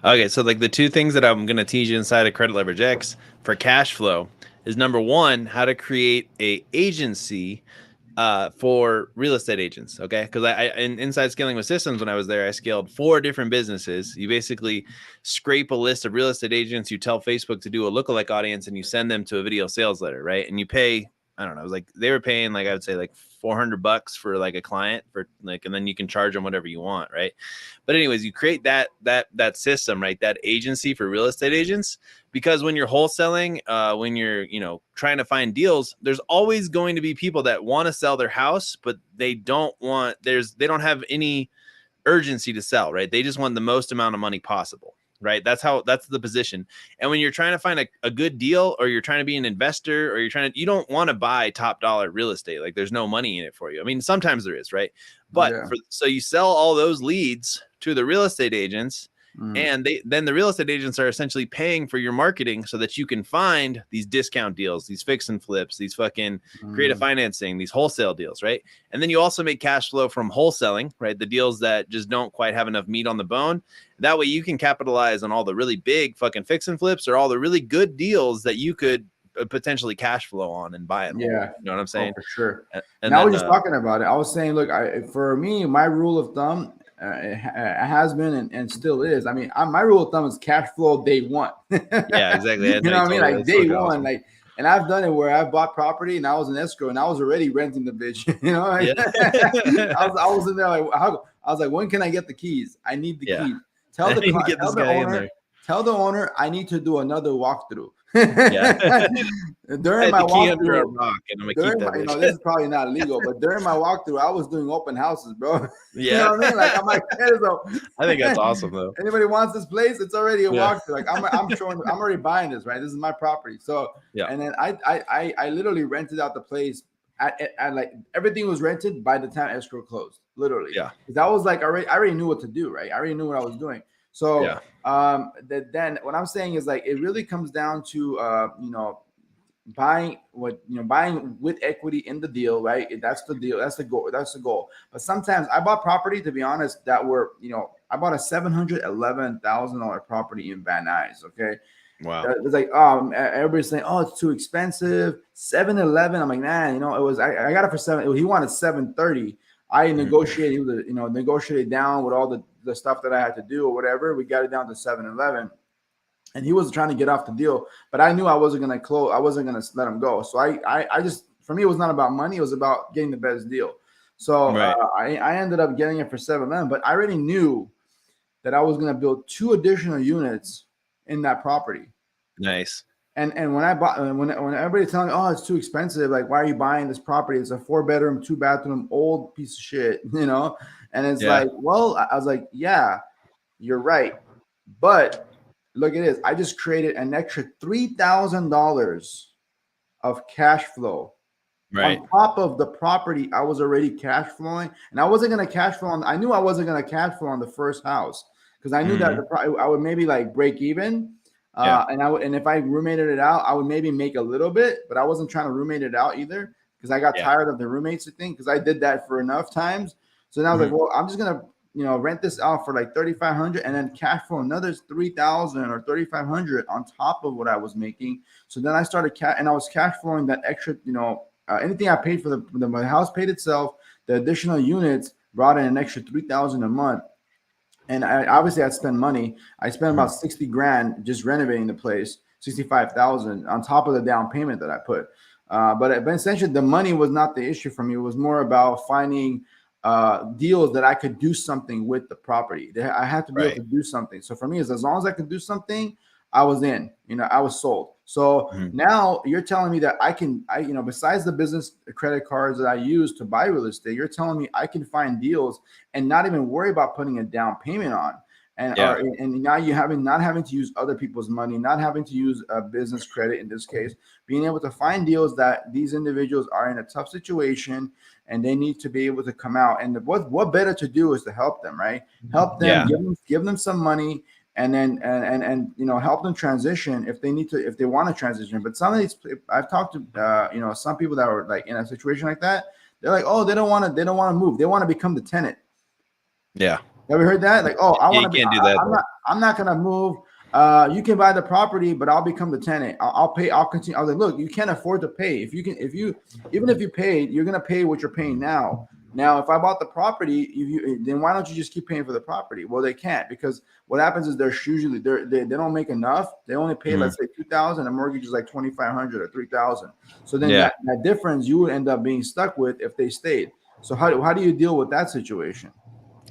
Okay, so like the two things that I'm gonna teach you inside of Credit Leverage X for cash flow is number one, how to create a agency for real estate agents. Okay, because inside scaling with systems, when I was there, I scaled 4 different businesses. You basically scrape a list of real estate agents. You tell Facebook to do a lookalike audience, and you send them to a video sales letter, right? And you pay. I don't know. It was like they were paying like I would say like $400 for like a client for like, and then you can charge them whatever you want, right? But anyways, you create that system, right? That agency for real estate agents, because when you're wholesaling, when you're trying to find deals, there's always going to be people that want to sell their house, but they don't have any urgency to sell, right? They just want the most amount of money possible, right? That's the position. And when you're trying to find a good deal, or you're trying to be an investor, or you don't want to buy top dollar real estate. Like there's no money in it for you. I mean, sometimes there is, right? But Yeah. so you sell all those leads to the real estate agents, Mm. and then the real estate agents are essentially paying for your marketing so that you can find these discount deals, these fix and flips, these fucking creative Mm. financing, these wholesale deals, right? And then you also make cash flow from wholesaling, right? The deals that just don't quite have enough meat on the bone. That way you can capitalize on all the really big fucking fix and flips, or all the really good deals that you could potentially cash flow on and buy and hold. Yeah. You know what I'm Oh, saying? for sure. And And I was then, just talking about it. I was saying, look, for me, my rule of thumb it has been and still is. I mean, my rule of thumb is cash flow day one. yeah, exactly. I You know know you what I mean? told me Like that's day fucking one, awesome. like, and I've done it where I've bought property and I was in escrow and I was already renting the bitch. You know, Yeah. I was in there like, I was like, when can I get the keys? I need the Yeah. keys. I need to get this guy in there. Tell the owner I need to do another walkthrough. Yeah. I During had my the key under a walkthrough, rock, and I'm gonna keep that bitch. this is probably not legal, but during my walkthrough, I was doing open houses, bro. You Yeah. know what I mean? Like I'm like, hey, so I think that's awesome though. anybody wants this place? It's already a Yeah. walkthrough. Like I'm already buying this, right? This is my property. So Yeah. and then I literally rented out the place at like everything was rented by the time escrow closed, literally. Yeah. Because I was like I already knew what to do, right? I already knew what I was doing. So Yeah. then what I'm saying is like it really comes down to buying with equity in the deal, right? That's the deal. That's the goal. That's the goal. But sometimes I bought property, to be honest, that were, I bought a $711,000 property in Van Nuys. Okay. Wow. It was like, everybody's saying, oh, it's too expensive. 711. I'm like, nah, it was, I got it for he wanted 730. I negotiated, negotiated down with all the stuff that I had to do or whatever. We got it down to 711. And he was trying to get off the deal, but I knew I wasn't going to close. I wasn't going to let him go. So I just, for me, it was not about money. It was about getting the best deal. So Right. I ended up getting it for 7 million, but I already knew that I was going to build 2 additional units in that property. Nice. And when I bought, when everybody's telling me, oh, it's too expensive, like, why are you buying this property? It's a 4-bedroom, 2-bathroom, old piece of shit, And it's like, well, I was like, yeah, you're right, but look at this. I just created an extra $3,000 of cash flow. Right. On top of the property I was already cash flowing, and I wasn't going to cash flow on. I knew I wasn't going to cash flow on the first house because I knew that I would maybe like break even, and if I roommated it out, I would maybe make a little bit, but I wasn't trying to roommate it out either because I got tired of the roommates thing because I did that for enough times. So then I was like, well, I'm just gonna rent this out for like $3,500 and then cash flow another $3,000 or $3,500 on top of what I was making. So then I started and I was cash flowing that extra, anything I paid for my house paid itself. The additional units brought in an extra $3,000 a month. And I spend money. I spent about 60 grand just renovating the place, 65,000 on top of the down payment that I put. But essentially the money was not the issue for me. It was more about finding deals that I could do something with the property. I had to be able to do something. So for me, as long as I could do something, I was in. I was sold. So now you're telling me that besides the business credit cards that I use to buy real estate, you're telling me I can find deals and not even worry about putting a down payment on. and Yeah. and now you not having to use other people's money, not having to use business credit in this case, being able to find deals that these individuals are in a tough situation and they need to be able to come out. And what better to do is to help them, right? Help them, Yeah. give them some money, and then help them transition if they want to transition. But some of these, I've talked to some people that were like in a situation like that. They're like, oh, they don't want to move. They want to become the tenant. Yeah. Have you heard that? Like, oh, I Yeah, want you to be. can't do that. I'm not gonna move. You can buy the property, but I'll become the tenant. I'll pay. I'll continue. I was like, look, you can't afford to pay. Even if you paid, you're gonna pay what you're paying now. Now, if I bought the property, then why don't you just keep paying for the property? Well, they can't, because what happens is they don't make enough. They only pay, let's say, $2,000. A mortgage is like $2,500 or $3,000. So then Yeah. that difference you would end up being stuck with if they stayed. So how do you deal with that situation?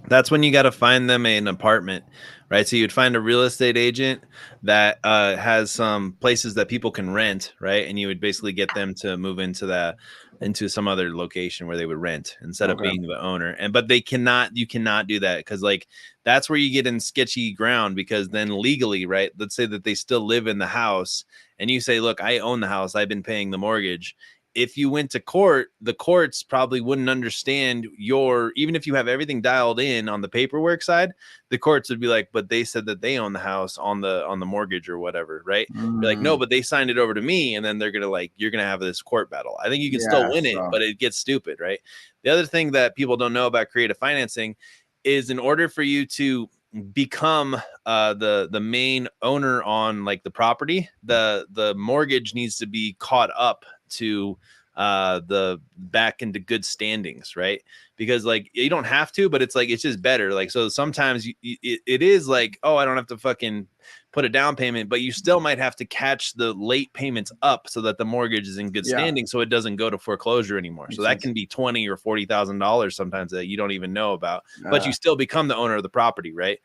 That's when you got to find them an apartment, right? So you'd find a real estate agent that has some places that people can rent, right? And you would basically get them to move into some other location where they would rent instead of being the owner. But you cannot do that, because like that's where you get in sketchy ground, because then legally, right? Let's say that they still live in the house and you say, look, I own the house, I've been paying the mortgage. If you went to court, the courts probably wouldn't understand even if you have everything dialed in on the paperwork side, the courts would be like, but they said that they own the house on the mortgage or whatever, right? Be like, no, but they signed it over to me. And then they're going to you're going to have this court battle. I think you can still win it, but it gets stupid, right? The other thing that people don't know about creative financing is, in order for you to become the main owner on like the property, the mortgage needs to be caught up to the back into good standings, right? Because like you don't have to, but it's like it's just better. Like, so sometimes it is like, oh, I don't have to fucking put a down payment, but you still might have to catch the late payments up so that the mortgage is in good standing, so it doesn't go to foreclosure anymore. So that can be $20,000 or $40,000 sometimes that you don't even know about, but you still become the owner of the property, right?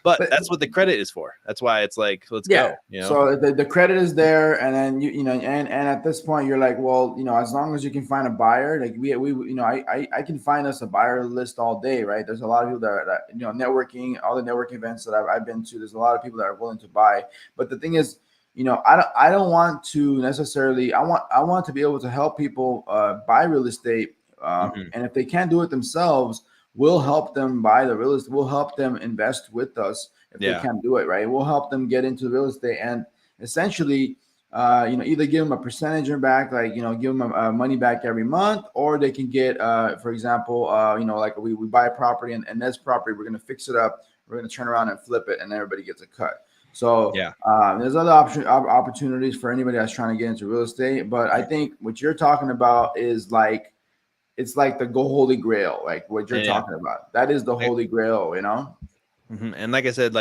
But that's what the credit is for. That's why it's like, let's go. So the credit is there, and then and at this point you're like, well, as long as you can find a buyer, like we I can find us a buyer list all day, right? There's a lot of people that networking, all the networking events that I've been to. There's a lot of people that are willing to buy, but the thing is, I don't want to necessarily. I want to be able to help people buy real estate, and if they can't do it themselves, we'll help them buy the real estate. We'll help them invest with us if they can't do it, right? We'll help them get into real estate and essentially, either give them a percentage back, like give them money back every month, or they can get, for example, like we buy a property and this property we're going to fix it up, we're going to turn around and flip it, and everybody gets a cut. So there's other opportunities for anybody that's trying to get into real estate. But I think what you're talking about is like, it's like the holy grail, like what you're talking about. That is the holy grail, And like I said,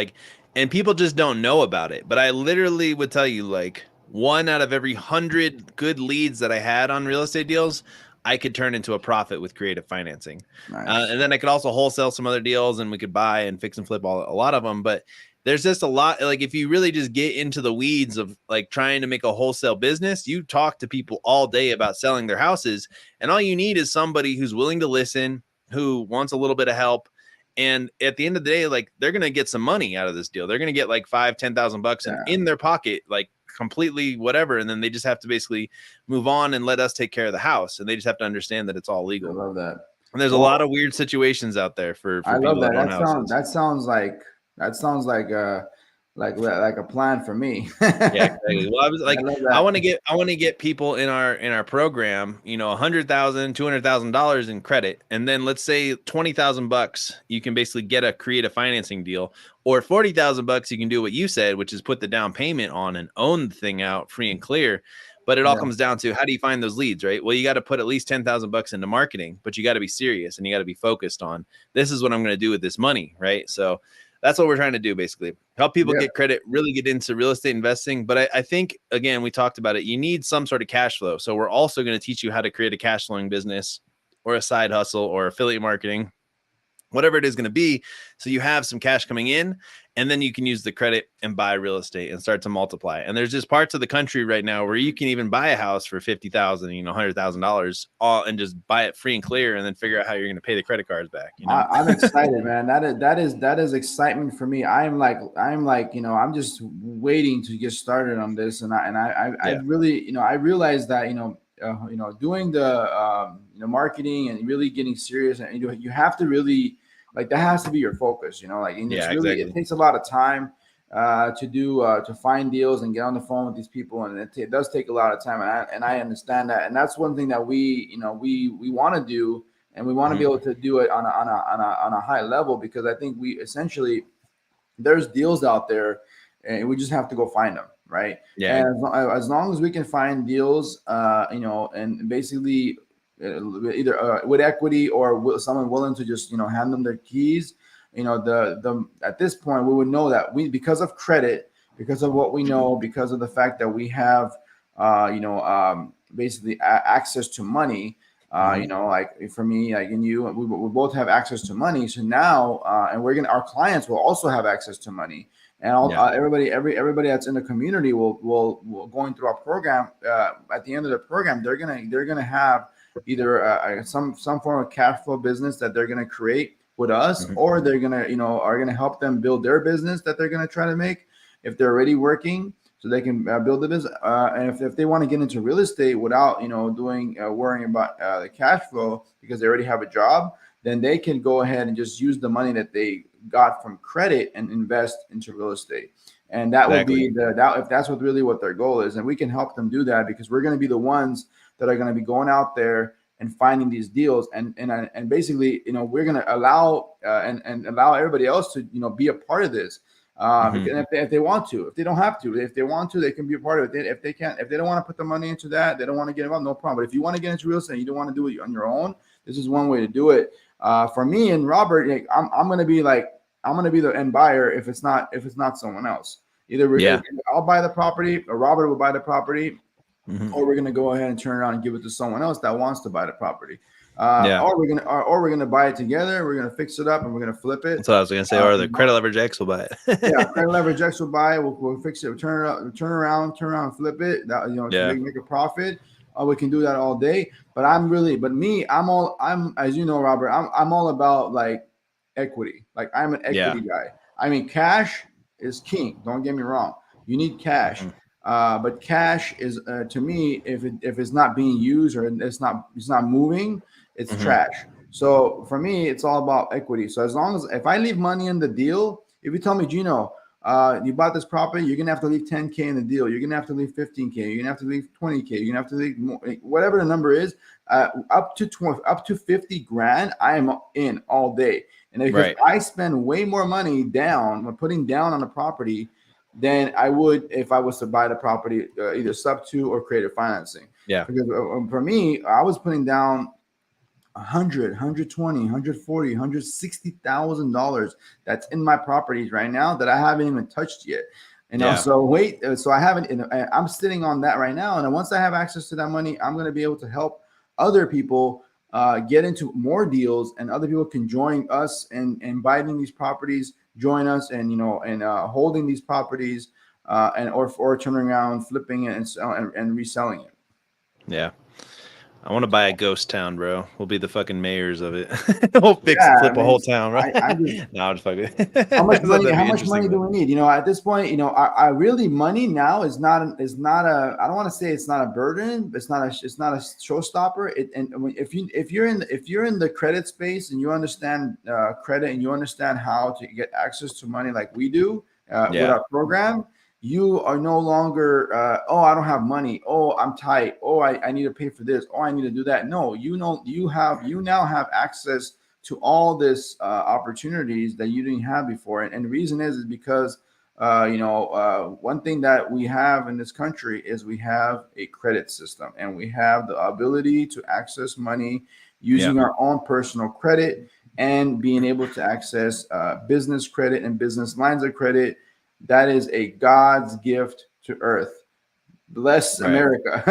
and people just don't know about it. But I literally would tell you, like, 1 out of every 100 good leads that I had on real estate deals, I could turn into a profit with creative financing. Nice. And then I could also wholesale some other deals, and we could buy and fix and flip a lot of them. But there's just a lot, like, if you really just get into the weeds of like trying to make a wholesale business, you talk to people all day about selling their houses, and all you need is somebody who's willing to listen, who wants a little bit of help. And at the end of the day, like, they're going to get some money out of this deal. They're going to get like $5,000-$10,000 in their pocket, like completely whatever. And then they just have to basically move on and let us take care of the house. And they just have to and that it's all legal. I love that. And there's a lot of weird situations out there for I people love that. that own houses. That sounds like a plan for me. Yeah, exactly. Well, I was like, I want to get people in our program, $100,000, $200,000 in credit, and then let's say $20,000, you can basically get a creative financing deal, or $40,000, you can do what you said, which is put the down payment on and own the thing out free and clear. But it all comes down to, how do you find those leads, right? Well, you got to put at least $10,000 into marketing, but you got to be serious and you got to be focused on, this is what I'm going to do with this money, right? So that's what we're trying to do, basically. Help people get credit, really get into real estate investing. But I think, again, we talked about it. You need some sort of cash flow. So we're also going to teach you how to create a cash flowing business or a side hustle or affiliate marketing, whatever it is going to be. So you have some cash coming in, and then you can use the credit and buy real estate and start to multiply. And there's just parts of the country right now where you can even buy a house for $50,000, $100,000, all and just buy it free and clear, and then figure out how you're going to pay the credit cards back. I'm excited, man. That is excitement for me. I'm like, I'm just waiting to get started on this, and I really, I realize that, doing the marketing and really getting serious, and you have to really, like, that has to be your focus, like, and it's really, it takes a lot of time to find deals and get on the phone with these people, and it does take a lot of time, and I understand that, and that's one thing that we want to do, and we want to be able to do it on a high level, because I think we essentially, there's deals out there, and we just have to go find them, right? Yeah. And as long as we can find deals, and basically either with equity or with someone willing to just hand them their keys, the at this point we would know that because of credit, because of what we know, because of the fact that we have basically access to money, like for me, like in you, we both have access to money. So now, and our clients will also have access to money, and everybody that's in the community will going through our program. At the end of the program, they're gonna have either some form of cash flow business that they're gonna create with us, or they're gonna are gonna help them build their business that they're gonna try to make if they're already working, so they can build the business. And if they want to get into real estate without worrying about the cash flow because they already have a job, then they can go ahead and just use the money that they got from credit and invest into real estate. And that would be if that's what their goal is, and we can help them do that, because we're going to be the ones that are going to be going out there and finding these deals, and basically, we're going to allow and allow everybody else to be a part of this. If they want to, if they don't have to, if they want to, they can be a part of it. If they can't, if they don't want to put the money into that, they don't want to get involved, no problem. But if you want to get into real estate and you don't want to do it on your own, this is one way to do it. For me and Robert, I'm going to be the end buyer if it's not someone else. Either I'll buy the property, or Robert will buy the property, or we're going to go ahead and turn around and give it to someone else that wants to buy the property. Or we're gonna buy it together. We're gonna fix it up and we're gonna flip it. That's what I was gonna say. Or the Credit Leverage X will buy it. Credit Leverage X will buy it. We'll fix it. We'll turn around, flip it. Make a profit. We can do that all day. But I'm as you know, Robert. I'm all about like equity. Like, I'm an equity guy. I mean, cash is king. Don't get me wrong. You need cash. But cash is to me, if it's not being used or it's not moving, it's trash. So for me, it's all about equity. So as long as if I leave money in the deal, if you tell me, Gino, you bought this property, you're gonna have to leave 10K in the deal. You're gonna have to leave 15K. You're gonna have to leave 20K. You're gonna have to leave more, whatever the number is, up to 50 grand. I am in all day, and because I spend way more money putting down on the property than I would if I was to buy the property either sub-2 or creative financing. Yeah. Because for me, I was putting down $100, $120, $140, $160,000 that's in my properties right now that I haven't even touched yet. So I haven't. I'm sitting on that right now, and once I have access to that money, I'm going to be able to help other people get into more deals, and other people can join us and buying these properties. Join us and holding these properties or turning around, flipping it and reselling it. Yeah. I want to buy a ghost town, bro. We'll be the fucking mayors of it. We'll fix and flip a whole town, right? No, I'm just fucking. How much money do we need? At this point, I really, money now is not a. I don't want to say it's not a burden. It's not a showstopper. If you're in the credit space and you understand credit and you understand how to get access to money like we do with our program. You are no longer, I don't have money. Oh, I'm tight. Oh, I need to pay for this. Oh, I need to do that. No, you now have access to all this opportunities that you didn't have before. And the reason is because, one thing that we have in this country is we have a credit system, and we have the ability to access money using our own personal credit and being able to access business credit and business lines of credit. That is a God's gift to earth. Bless America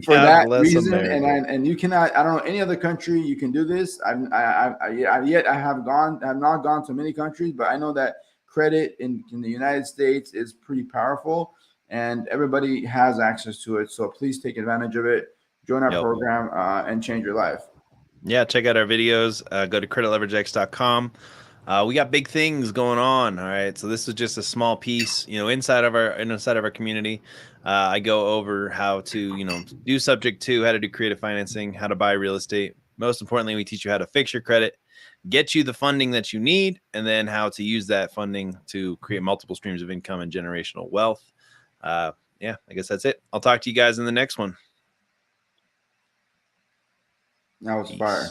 for that reason. America. And you cannot. I don't know any other country you can do this. I have not gone to many countries, but I know that credit in the United States is pretty powerful, and everybody has access to it. So please take advantage of it. Join our program and change your life. Yeah, check out our videos. Go to creditleveragex.com. We got big things going on. All right, so this is just a small piece, inside of our community. I go over how to, do subject to, how to do creative financing, how to buy real estate. Most importantly, we teach you how to fix your credit, get you the funding that you need, and then how to use that funding to create multiple streams of income and generational wealth. Yeah, I guess that's it. I'll talk to you guys in the next one. That was fire.